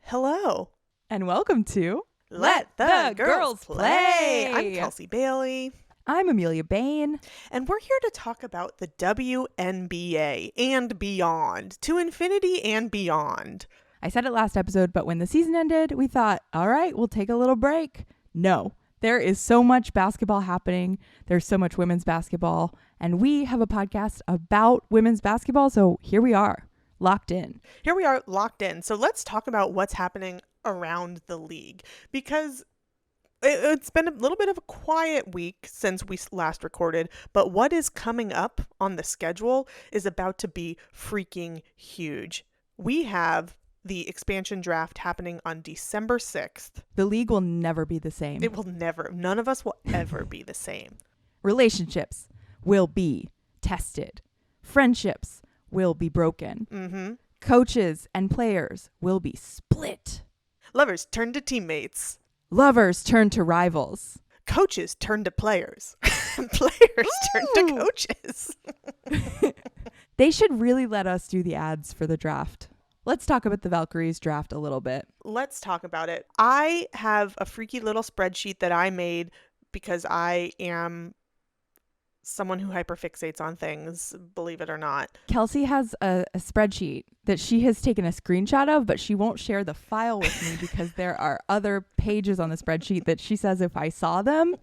Hello. And welcome to Let the Girls Play. I'm Play. Kelsey Bailey. I'm Amelia Bain. And we're here to talk about the WNBA and beyond. To infinity and beyond. I said it last episode, but when the season ended, we thought, all right, we'll take a little break. No, there is so much basketball happening. There's so much women's basketball. And we have a podcast about women's basketball. So here we are, locked in. Here we are locked in. So let's talk about what's happening around the league. Because it's been a little bit of a quiet week since we last recorded, but what is coming up on the schedule is about to be freaking huge. We have the expansion draft happening on December 6th. The league will never be the same. It will never, none of us will ever be the same. Relationships will be tested. Friendships will be broken. Mm-hmm. Coaches and players will be split. Lovers turn to teammates. Lovers turn to rivals. Coaches turn to players. Players turn to Ooh. coaches. They should really let us do the ads for the draft. Let's talk about the Valkyries draft a little bit. Let's talk about it. I have a freaky little spreadsheet that I made because I am someone who hyperfixates on things, believe it or not. Kelsey has a spreadsheet that she has taken a screenshot of, but she won't share the file with me because there are other pages on the spreadsheet that she says if I saw them,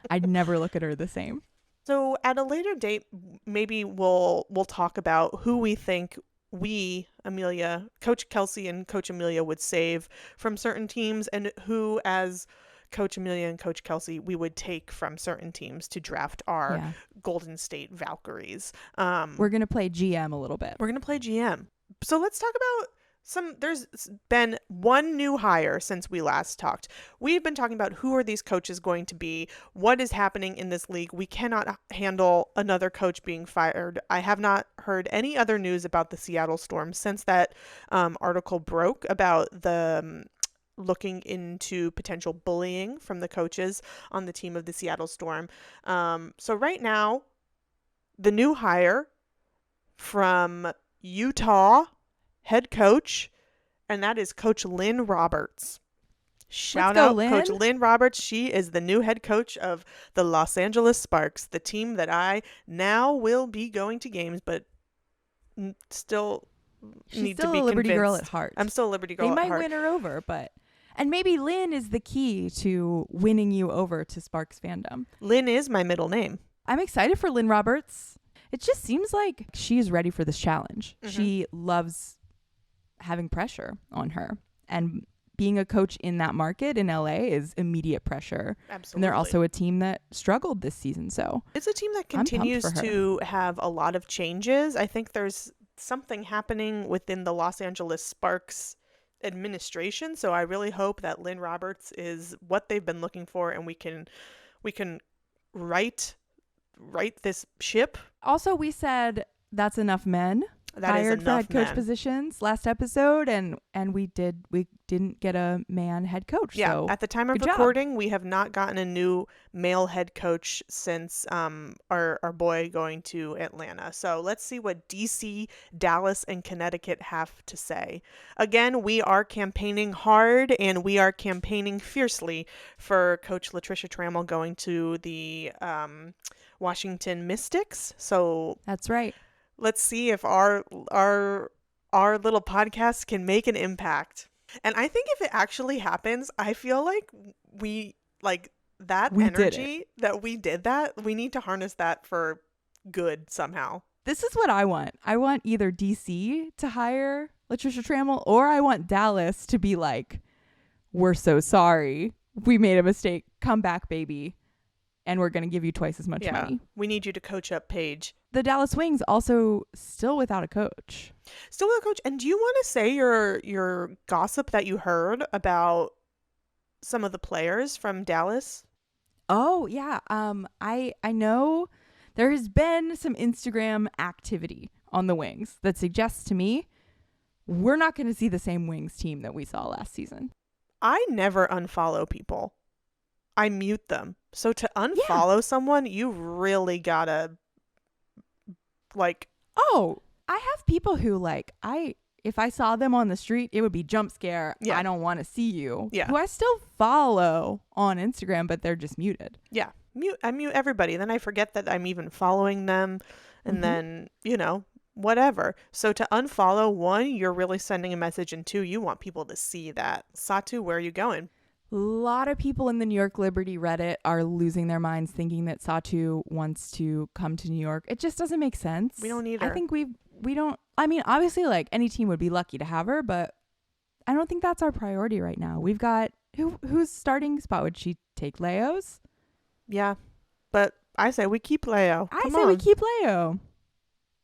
I'd never look at her the same. So at a later date, maybe we'll talk about who we think we, Amelia, Coach Kelsey and Coach Amelia would save from certain teams, and who, as Coach Amelia and Coach Kelsey, we would take from certain teams to draft our Golden State Valkyries. We're going to play GM a little bit. We're going to play GM. So let's talk about there's been one new hire since we last talked. We've been talking about who are these coaches going to be, what is happening in this league. We cannot handle another coach being fired. I have not heard any other news about the Seattle Storm since that article broke about the looking into potential bullying from the coaches on the team of the Seattle Storm. So right now, the new hire from Utah head coach, and that is Coach Lynn Roberts. Shout out Lynn. Coach Lynn Roberts. She is the new head coach of the Los Angeles Sparks, the team that I now will be going to games, but still She's need still to be a Liberty convinced. girl at heart. I'm still a Liberty girl They at might heart. win her over, and maybe Lynn is the key to winning you over to Sparks fandom. Lynn is my middle name. I'm excited for Lynn Roberts. It just seems like she's ready for this challenge. Mm-hmm. She loves having pressure on her, and being a coach in that market in LA is immediate pressure. Absolutely. And they're also a team that struggled this season. So it's a team that I'm pumped continues for her. to have a lot of changes. I think there's something happening within the Los Angeles Sparks administration. So I really hope that Lynn Roberts is what they've been looking for, and we can right this ship. Also, we said that's enough men That hired is for enough head coach men. positions last episode, and we didn't get a man head coach. Yeah, So at the time of good job. recording, we have not gotten a new male head coach since our boy going to Atlanta. So let's see what DC, Dallas, and Connecticut have to say. Again, we are campaigning hard, and we are campaigning fiercely for Coach Latricia Trammell going to the Washington Mystics. So that's right. let's see if our little podcast can make an impact. And I think if it actually happens, I feel like we energy that we did that, we need to harness that for good somehow. This is what I want. I want either DC to hire Latricia Trammell, or I want Dallas to be like, we're so sorry. We made a mistake. Come back, baby. And we're going to give you twice as much money. We need you to coach up Paige. The Dallas Wings also still without a coach. Still with a coach. And do you want to say your gossip that you heard about some of the players from Dallas? Oh, yeah. I know there has been some Instagram activity on the Wings that suggests to me we're not going to see the same Wings team that we saw last season. I never unfollow people. I mute them. So to unfollow someone, you really gotta Oh, I have people who if I saw them on the street, it would be jump scare. Yeah. I don't want to see you. Yeah. Who I still follow on Instagram, but they're just muted. Yeah. I mute everybody. Then I forget that I'm even following them. And Mhm. then, whatever. So to unfollow, one, you're really sending a message. And two, you want people to see that. Satu, where are you going? A lot of people in the New York Liberty Reddit are losing their minds thinking that Satu wants to come to New York. It just doesn't make sense. We don't need her. I think we don't. I mean, obviously, like any team would be lucky to have her, but I don't think that's our priority right now. We've got whose starting spot would she take? Leo's? Yeah. But I say we keep Leo. I Come say we on. keep Leo.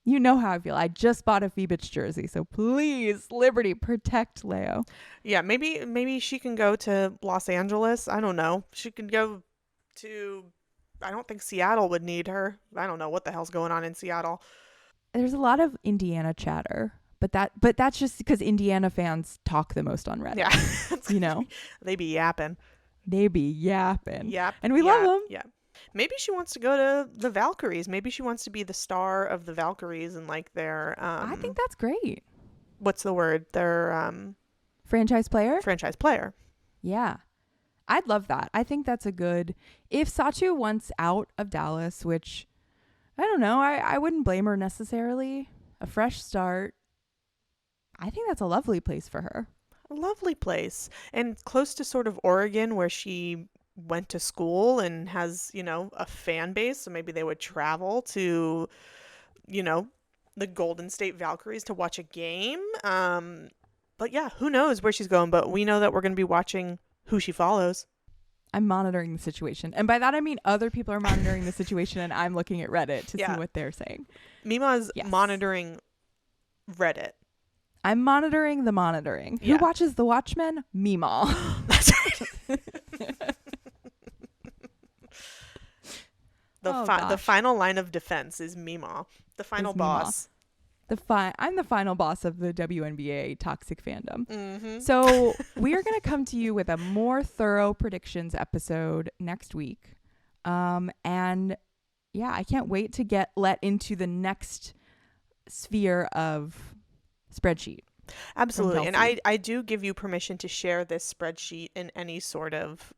You know how I feel. I just bought a Phoebus jersey, so please, Liberty, protect Leo. Yeah, maybe she can go to Los Angeles. I don't know. She can go to, I don't think Seattle would need her. I don't know what the hell's going on in Seattle. There's a lot of Indiana chatter, but that's just because Indiana fans talk the most on Reddit. Yeah. You know, They be yapping. they be yapping. Yep. And we love them. Yeah. Maybe she wants to go to the Valkyries. Maybe she wants to be the star of the Valkyries and like their I think that's great. what's the word? Their Franchise player? franchise player. Yeah. I'd love that. I think that's a good. If Satu wants out of Dallas, which I don't know, I wouldn't blame her necessarily. A fresh start. I think that's a lovely place for her. A lovely place. And close to sort of Oregon where she went to school and has, a fan base. So maybe they would travel to, the Golden State Valkyries to watch a game. But yeah, who knows where she's going. But we know that we're going to be watching who she follows. I'm monitoring the situation. And by that, I mean other people are monitoring the situation and I'm looking at Reddit to see what they're saying. Mima's Yes. monitoring Reddit. I'm monitoring the monitoring. Yeah. Who watches The Watchmen? Mima. That's right. The gosh. final line of defense is Mima, the final Is Mima. boss. I'm the final boss of the WNBA toxic fandom. Mm-hmm. So we are going to come to you with a more thorough predictions episode next week. And yeah, I can't wait to get let into the next sphere of spreadsheet. Absolutely. And Kelsey. I do give you permission to share this spreadsheet in any sort of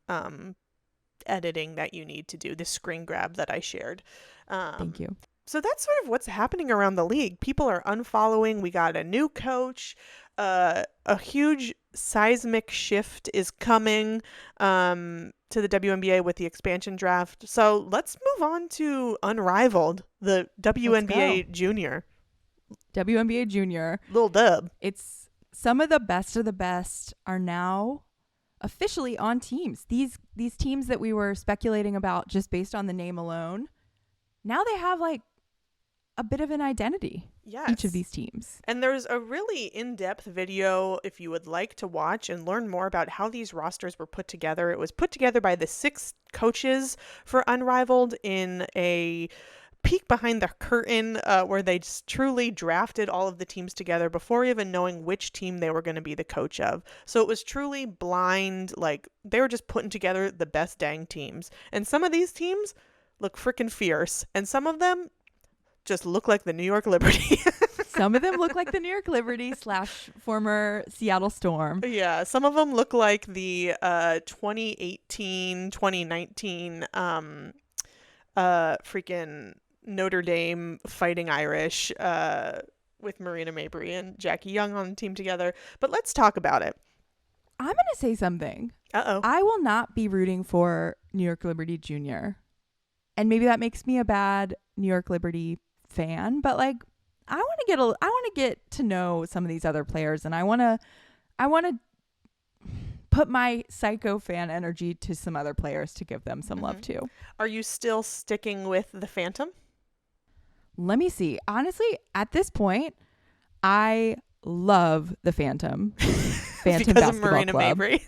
editing that you need to do, the screen grab that I shared. Thank you. So that's sort of what's happening around the league. People are unfollowing. We got a new coach. A huge seismic shift is coming to the WNBA with the expansion draft. So let's move on to Unrivaled, the WNBA Junior. WNBA Junior. Lil Dub. It's some of the best are now officially on teams. These teams that we were speculating about just based on the name alone, now they have like a bit of an identity. Yes. Each of these teams. And there's a really in-depth video if you would like to watch and learn more about how these rosters were put together. It was put together by the 6 coaches for Unrivaled in a peek behind the curtain where they just truly drafted all of the teams together before even knowing which team they were going to be the coach of. So it was truly blind, like they were just putting together the best dang teams. And some of these teams look freaking fierce, and some of them just look like the New York Liberty. Some of them look like the New York Liberty / former Seattle Storm. Yeah, some of them look like the 2018, 2019 freaking Notre Dame Fighting Irish with Marina Mabry and Jackie Young on the team together. But let's talk about it. I'm going to say something. Uh-oh. I will not be rooting for New York Liberty Junior. And maybe that makes me a bad New York Liberty fan, but like I want to get to know some of these other players, and I want to put my psycho fan energy to some other players to give them some love too. Are you still sticking with the Phantom? Let me see. Honestly, at this point, I love the Phantom. Phantom because of Basketball Marina Club. Mabry.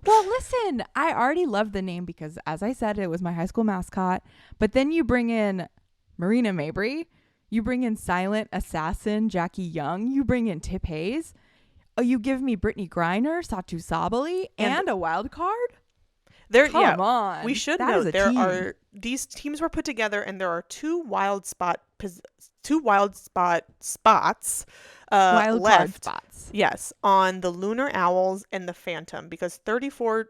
Well, listen, I already love the name because, as I said, it was my high school mascot. But then you bring in Marina Mabry, you bring in Silent Assassin Jackie Young, you bring in Tip Hayes, you give me Brittany Griner, Satu Sabali, and a wild card. Come on, we should that note is a there team. are these teams were put together, and there are two wild spot spots Wild card left. spots. Yes, on the Lunar Owls and the Phantom, because 34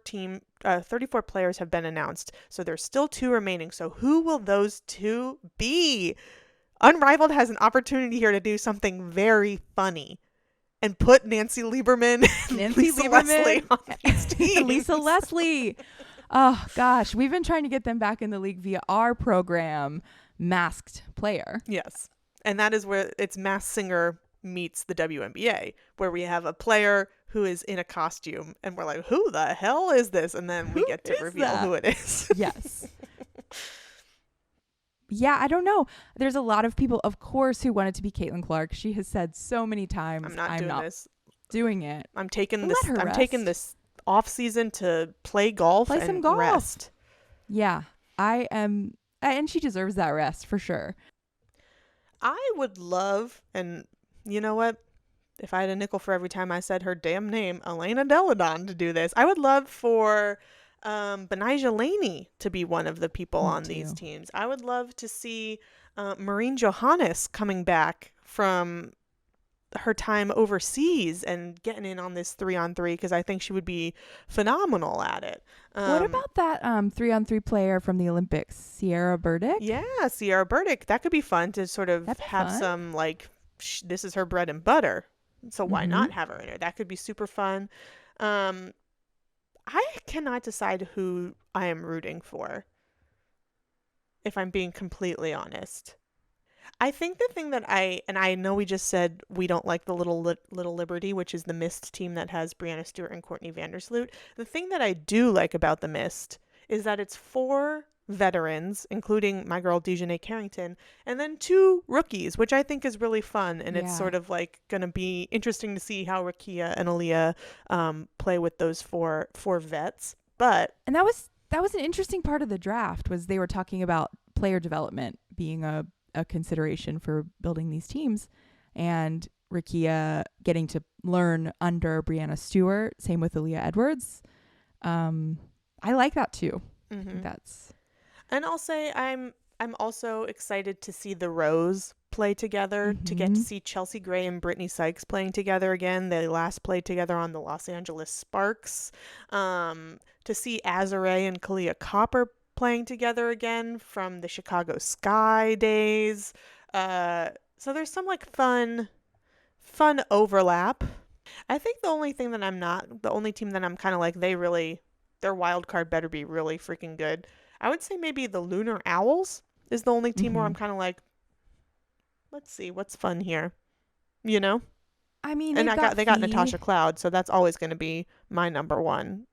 players have been announced. So there's still 2 remaining. So who will those 2 be? Unrivaled has an opportunity here to do something very funny and put Nancy Lieberman and Lisa Leslie on these teams. Lisa Leslie. Oh, gosh. We've been trying to get them back in the league via our program, Masked Player. Yes. And that is where it's Masked Singer meets the WNBA, where we have a player who is in a costume and we're like, who the hell is this? And then we get to reveal who it is. Yes. Yeah, I don't know. There's a lot of people, of course, who want it to be Caitlin Clark. She has said so many times, I'm not doing it. I'm taking this off season to play golf Play and some golf. rest. Yeah, I am. And she deserves that rest for sure. I would love, and you know what? If I had a nickel for every time I said her damn name, Elena Deladon, to do this, I would love for Benijah Laney to be one of the people on these teams. I would love to see Maureen Johannes coming back from her time overseas and getting in on this 3-on-3, because I think she would be phenomenal at it. What about that 3-on-3 player from the Olympics, Sierra Burdick? Yeah, Sierra Burdick. That could be fun to sort of have some, like, this is her bread and butter. So why not have her in her? That could be super fun. I cannot decide who I am rooting for, if I'm being completely honest. I think the thing that I know we just said we don't like the Little Liberty, which is the Mist team that has Brianna Stewart and Courtney Vandersloot. The thing that I do like about the Mist is that it's 4 veterans, including my girl Dejanay Carrington, and then 2 rookies, which I think is really fun. And it's sort of like going to be interesting to see how Rakia and Aaliyah play with those four vets. And that was an interesting part of the draft, was they were talking about player development being a consideration for building these teams, and Rakia getting to learn under Brianna Stewart. Same with Aaliyah Edwards. I like that too. I think that's. And I'll say I'm also excited to see the Rose play together, to get to see Chelsea Gray and Brittany Sykes playing together again. They last played together on the Los Angeles Sparks. To see Azare and Kalia Copper playing together again from the Chicago Sky days. So there's some like fun overlap. I think the only team that I'm kind of like, their wild card better be really freaking good. I would say maybe the Lunar Owls is the only team where I'm kind of like, let's see what's fun here, you know? I mean, and they got Natasha Cloud, so that's always going to be my number one.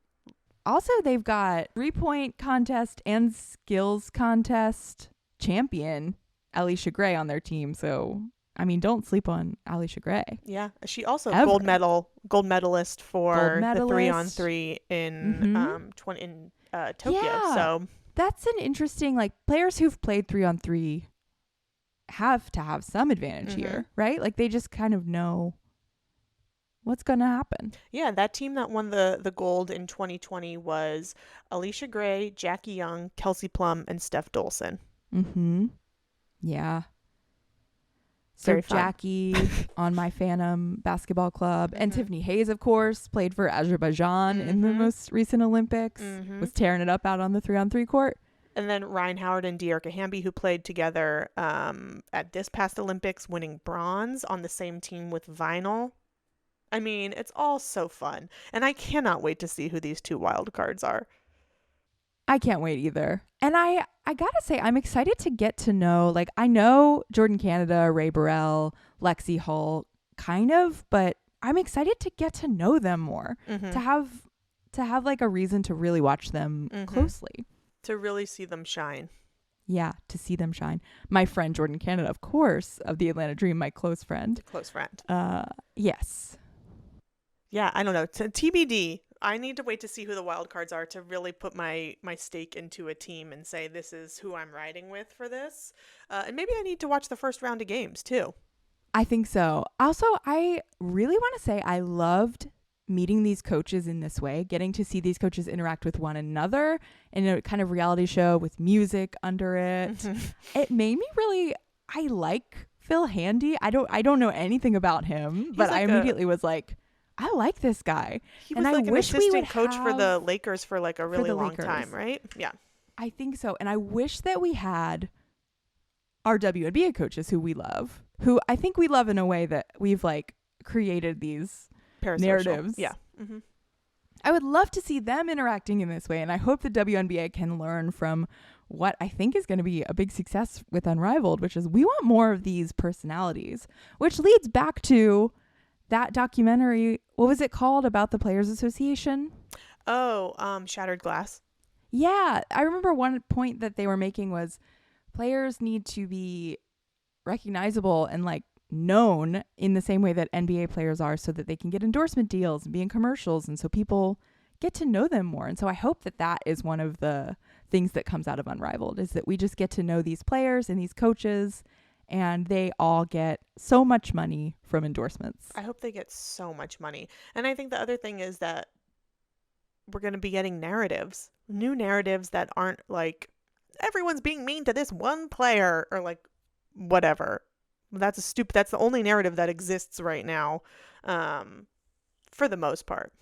Also, they've got 3-point contest and skills contest champion Alicia Gray on their team. So, I mean, don't sleep on Alicia Gray. Yeah, she also gold medalist for the 3-on-3 in Tokyo. Yeah. So that's an interesting, like, players who've played 3-on-3 have to have some advantage here, right? Like, they just kind of know what's going to happen. Yeah, that team that won the gold in 2020 was Alicia Gray, Jackie Young, Kelsey Plum, and Steph Dolson. Yeah. So Jackie on my Phantom basketball club, and Tiffany Hayes, of course, played for Azerbaijan in the most recent Olympics, was tearing it up out on the 3-on-3 court. And then Ryan Howard and Dearica Hamby, who played together at this past Olympics, winning bronze on the same team with Vinyl. I mean, it's all so fun. And I cannot wait to see who these 2 wild cards are. I can't wait either. And I gotta say, I'm excited to get to know, like, I know Jordan Canada, Ray Burrell, Lexi Hull, kind of, but I'm excited to get to know them more, to have like a reason to really watch them closely. To really see them shine. Yeah, to see them shine. My friend Jordan Canada, of course, of the Atlanta Dream, my close friend. Yes. Yeah, I don't know. TBD. I need to wait to see who the wild cards are to really put my stake into a team and say this is who I'm riding with for this. And maybe I need to watch the first round of games too. I think so. Also, I really want to say I loved meeting these coaches in this way, getting to see these coaches interact with one another in a kind of reality show with music under it. It made me really, I like Phil Handy. I don't know anything about him, but like I immediately was like, I like this guy. He And was I like an wish we assistant would coach for have- the Lakers for like a really the long Lakers. time, right? Yeah. I think so. And I wish that we had our WNBA coaches who we love, who I think we love in a way that we've like created these Parasocial. narratives. Yeah. Mm-hmm. I would love to see them interacting in this way. And I hope the WNBA can learn from what I think is going to be a big success with Unrivaled, which is we want more of these personalities, which leads back to that documentary. What was it called about the Players Association? Oh, Shattered Glass. Yeah. I remember one point that they were making was players need to be recognizable and like known in the same way that NBA players are so that they can get endorsement deals and be in commercials. And so people get to know them more. And so I hope that that is one of the things that comes out of Unrivaled is that we just get to know these players and these coaches and they all get so much money from endorsements. I hope they get so much money. And I think the other thing is that we're going to be getting new narratives that aren't like everyone's being mean to this one player or like whatever. That's the only narrative that exists right now, for the most part.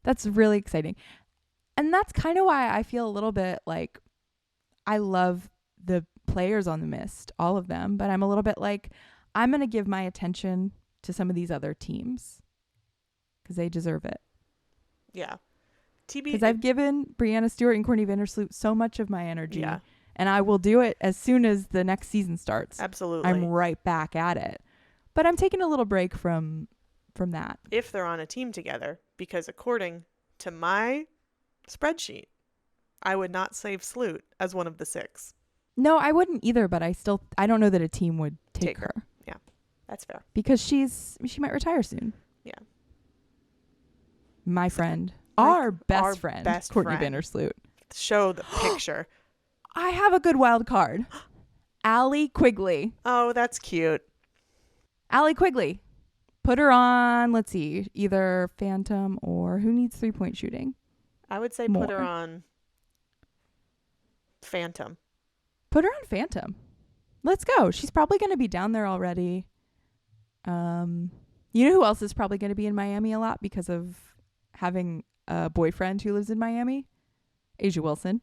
That's really exciting. And that's kind of why I feel a little bit like I love the players on the Mist, all of them, but I'm a little bit like I'm going to give my attention to some of these other teams because they deserve it. Yeah. Because I've given Brianna Stewart and Courtney Vandersloot so much of my energy. Yeah. And I will do it as soon as the next season starts. Absolutely. I'm right back at it. But I'm taking a little break from that. If they're on a team together, because according to my spreadsheet, I would not save Sloot as one of the 6. No, I wouldn't either, but I don't know that a team would take her. Yeah, that's fair. Because she might retire soon. Yeah. My friend. Like our best friend, Courtney friend. Vandersloot. Show the picture. I have a good wild card. Allie Quigley. Oh, that's cute. Allie Quigley. Put her on, let's see, either Phantom or who needs 3-point shooting? I would say More. put her on Phantom. Put her on Phantom. Let's go. She's probably going to be down there already. You know who else is probably going to be in Miami a lot because of having a boyfriend who lives in Miami? Asia Wilson.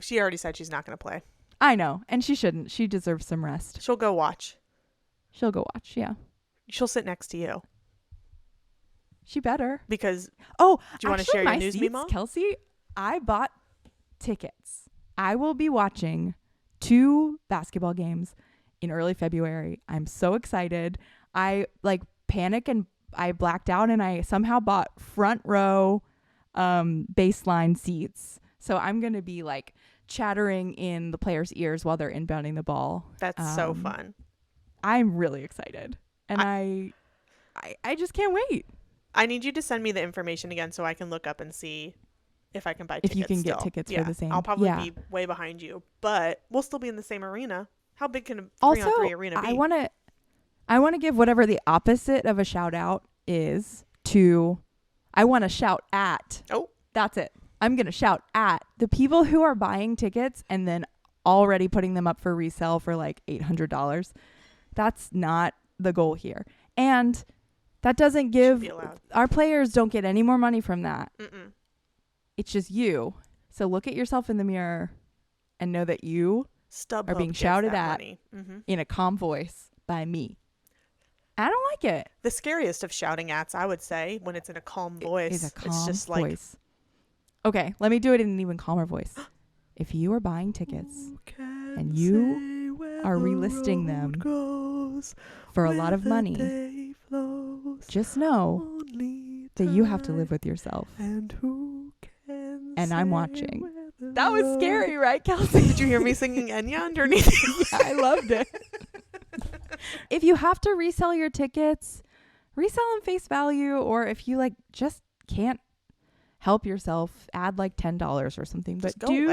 She already said she's not going to play. I know, and she shouldn't. She deserves some rest. She'll go watch. She'll go watch, yeah. She'll sit next to you. She better. Because, oh, do you want to share your news memo? Kelsey, I bought tickets. I will be watching 2 basketball games in early February. I'm so excited. I like panic and I blacked out and I somehow bought front row baseline seats. So I'm going to be like chattering in the players' ears while they're inbounding the ball. That's so fun. I'm really excited. And I just can't wait. I need you to send me the information again so I can look up and see if I can buy tickets. If you can still. get tickets yeah, for the same. I'll probably yeah. be way behind you, but we'll still be in the same arena. How big can a 3-on-3 arena be? I want to give whatever the opposite of a shout out is to, I want to shout at. Oh. That's it. I'm going to shout at the people who are buying tickets and then already putting them up for resale for like $800. That's not the goal here. And that doesn't give, our players don't get any more money from that. Mm-mm. It's just you. So look at yourself in the mirror and know that you are being shouted at in a calm voice by me. I don't like it. The scariest of shouting ats, I would say, when it's in a calm voice. It's just like voice. Okay, let me do it in an even calmer voice. If you are buying tickets and you are relisting them for a lot of money, just know that you have to live with yourself. And I'm watching. That was scary, right, Kelsey? Did you hear me singing Enya underneath? Yeah, I loved it. If you have to resell your tickets, resell them face value, or if you like just can't help yourself, add like $10 or something. But do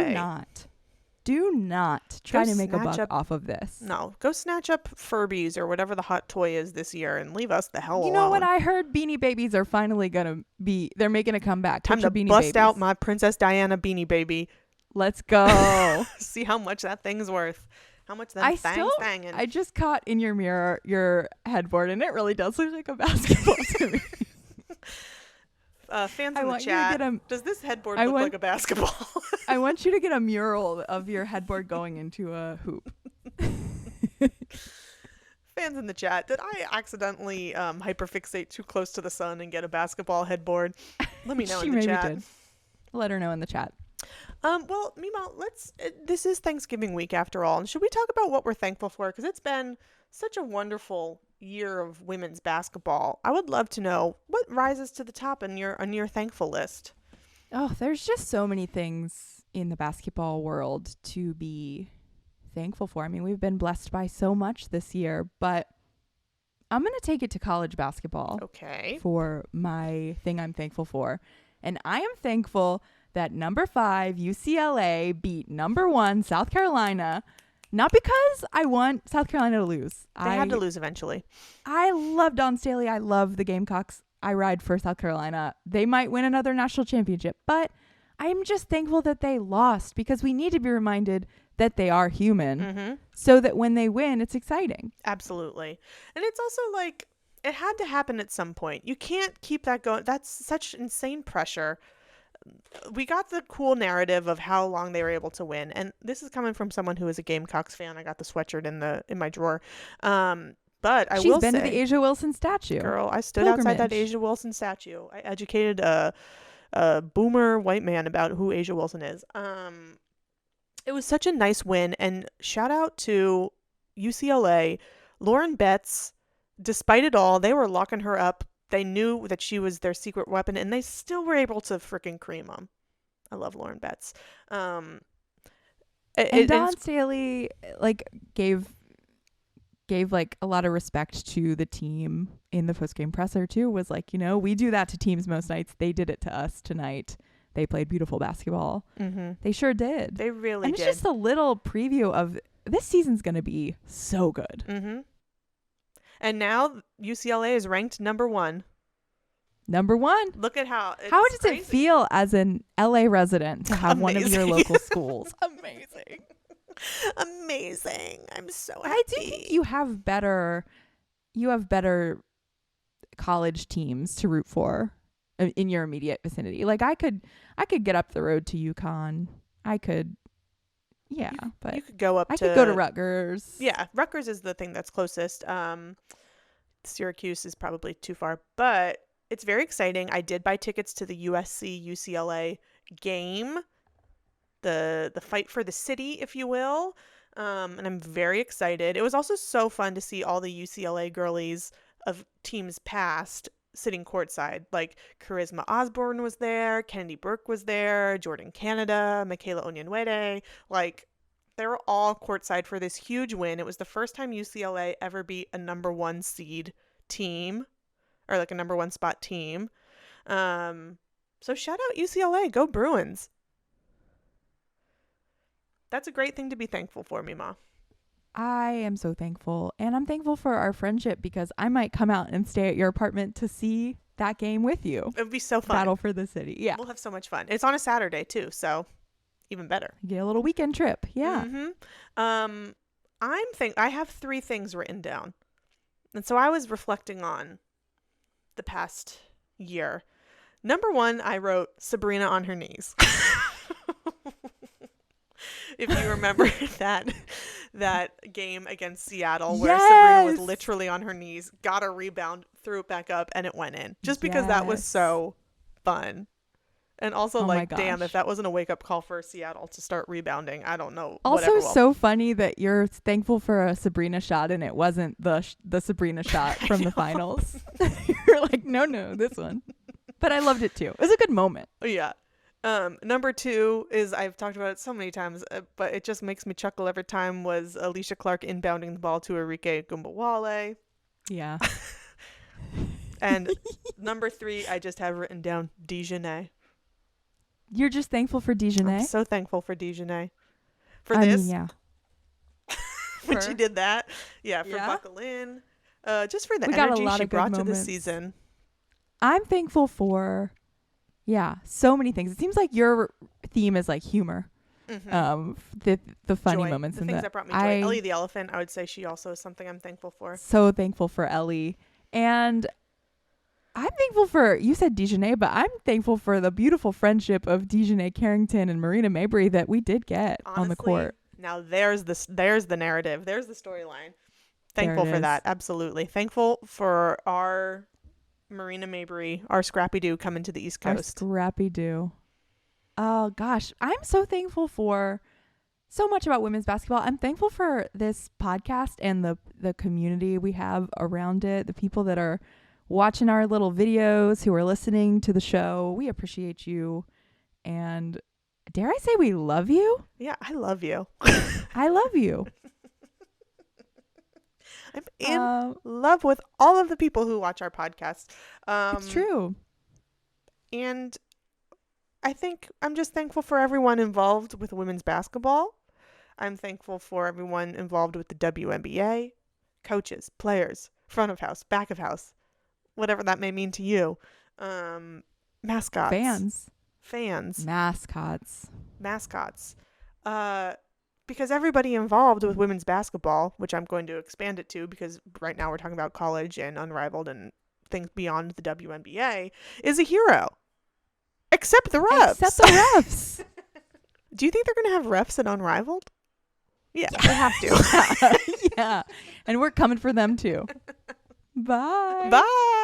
not try to make a buck off of this. No, go snatch up Furbies or whatever the hot toy is this year and leave us the hell alone. You know what? I heard Beanie Babies are finally going to they're making a comeback. Time to bust out my Princess Diana Beanie Baby. Let's go. See how much that thing's worth. How much them thangs banging? I just caught in your mirror your headboard, and it really does look like a basketball to me. Fans in the chat, does this headboard look like a basketball? I want you to get a mural of your headboard going into a hoop. Fans in the chat, did I accidentally hyperfixate too close to the sun and get a basketball headboard? Let me know in the chat. Did. Let her know in the chat. Well, Mima, this is Thanksgiving week after all. And should we talk about what we're thankful for? Because it's been such a wonderful year of women's basketball. I would love to know what rises to the top on your thankful list. Oh, there's just so many things in the basketball world to be thankful for. I mean, we've been blessed by so much this year, but I'm going to take it to college basketball. Okay. For my thing I'm thankful for. And I am thankful that number 5 UCLA beat number 1 South Carolina, not because I want South Carolina to lose. They had to lose eventually. I love Dawn Staley. I love the Gamecocks. I ride for South Carolina. They might win another national championship, but I'm just thankful that they lost because we need to be reminded that they are human so that when they win, it's exciting. Absolutely. And it's also like it had to happen at some point. You can't keep that going. That's such insane pressure. We got the cool narrative of how long they were able to win, and this is coming from someone who is a Gamecocks fan. I got the sweatshirt in my drawer. But She's been to the Asia Wilson statue. Girl, I stood outside that Asia Wilson statue. I educated a boomer white man about who Asia Wilson is. It was such a nice win, and shout out to UCLA. Lauren Betts, despite it all, they were locking her up. They knew that she was their secret weapon, and they still were able to freaking cream them. I love Lauren Betts. Dawn Staley gave like a lot of respect to the team in the post-game presser too. Was like, we do that to teams most nights. They did it to us tonight. They played beautiful basketball. Mm-hmm. They sure did. They really did. And it's just a little preview of this season's going to be so good. Mm-hmm. And now UCLA is ranked number 1. Number 1. Look at how does it feel as an LA resident to have one of your local schools? Amazing. I'm so happy. I do think you have better college teams to root for in your immediate vicinity. Like I could get up the road to UConn. But you could go up. I could go to Rutgers. Yeah, Rutgers is the thing that's closest. Syracuse is probably too far, but it's very exciting. I did buy tickets to the USC UCLA game, the fight for the city, if you will, and I'm very excited. It was also so fun to see all the UCLA girlies of teams past sitting courtside. Like Charisma Osborne was there, Kennedy Burke was there, Jordan Canada, Michaela Onyenwere. Like they were all courtside for this huge win. It was the first time UCLA ever beat a number 1 seed team, or like a number 1 spot team. So shout out UCLA, go Bruins. That's a great thing to be thankful for, Mima. I am so thankful, and I'm thankful for our friendship because I might come out and stay at your apartment to see that game with you. It would be so fun. Battle for the city. Yeah. We'll have so much fun. It's on a Saturday too, so even better. Get a little weekend trip. Yeah. Mm-hmm. I have 3 things written down. And so I was reflecting on the past year. Number 1, I wrote Sabrina on her knees. If you remember that game against Seattle where Sabrina was literally on her knees, got a rebound, threw it back up, and it went in. Just because that was so fun. And also, damn, if that wasn't a wake-up call for Seattle to start rebounding, I don't know. Also, so funny that you're thankful for a Sabrina shot and it wasn't the Sabrina shot from the finals. You're like, no, this one. But I loved it too. It was a good moment. Yeah. Number 2 is, I've talked about it so many times, but it just makes me chuckle every time, was Alicia Clark inbounding the ball to Enrique Gumbawale. Yeah. And number 3, I just have written down Dijonay. You're just thankful for Dijonay? I'm so thankful for Dijonay. This. Yeah. When she did that. Yeah, for Buckle In. Just for the energy she brought to this season. I'm thankful for, so many things. It seems like your theme is like humor. The funny Joy. moments The in things the that brought me joy. Ellie the elephant, I would say she also is something I'm thankful for. So thankful for Ellie. And I'm thankful for, you said Dejanay, but I'm thankful for the beautiful friendship of Dejanay Carrington and Marina Mabry that we did get Honestly, on the court. Now there's the narrative. There's the storyline. Thankful for that. Absolutely. Thankful for our Marina Mabry, our Scrappy Doo coming to the East Coast. Our Scrappy Doo. Oh gosh, I'm so thankful for so much about women's basketball. I'm thankful for this podcast and the community we have around it, the people that are watching our little videos, who are listening to the show. We appreciate you. And dare I say we love you? Yeah, I love you. I love you. I'm in love with all of the people who watch our podcast. It's true. And I think I'm just thankful for everyone involved with women's basketball. I'm thankful for everyone involved with the WNBA, coaches, players, front of house, back of house, whatever that may mean to you. Mascots. Fans. Mascots. Because everybody involved with women's basketball, which I'm going to expand it to because right now we're talking about college and Unrivaled and things beyond the WNBA, is a hero. Except the refs. Do you think they're going to have refs at Unrivaled? Yeah, they have to. Yeah. And we're coming for them too. Bye. Bye.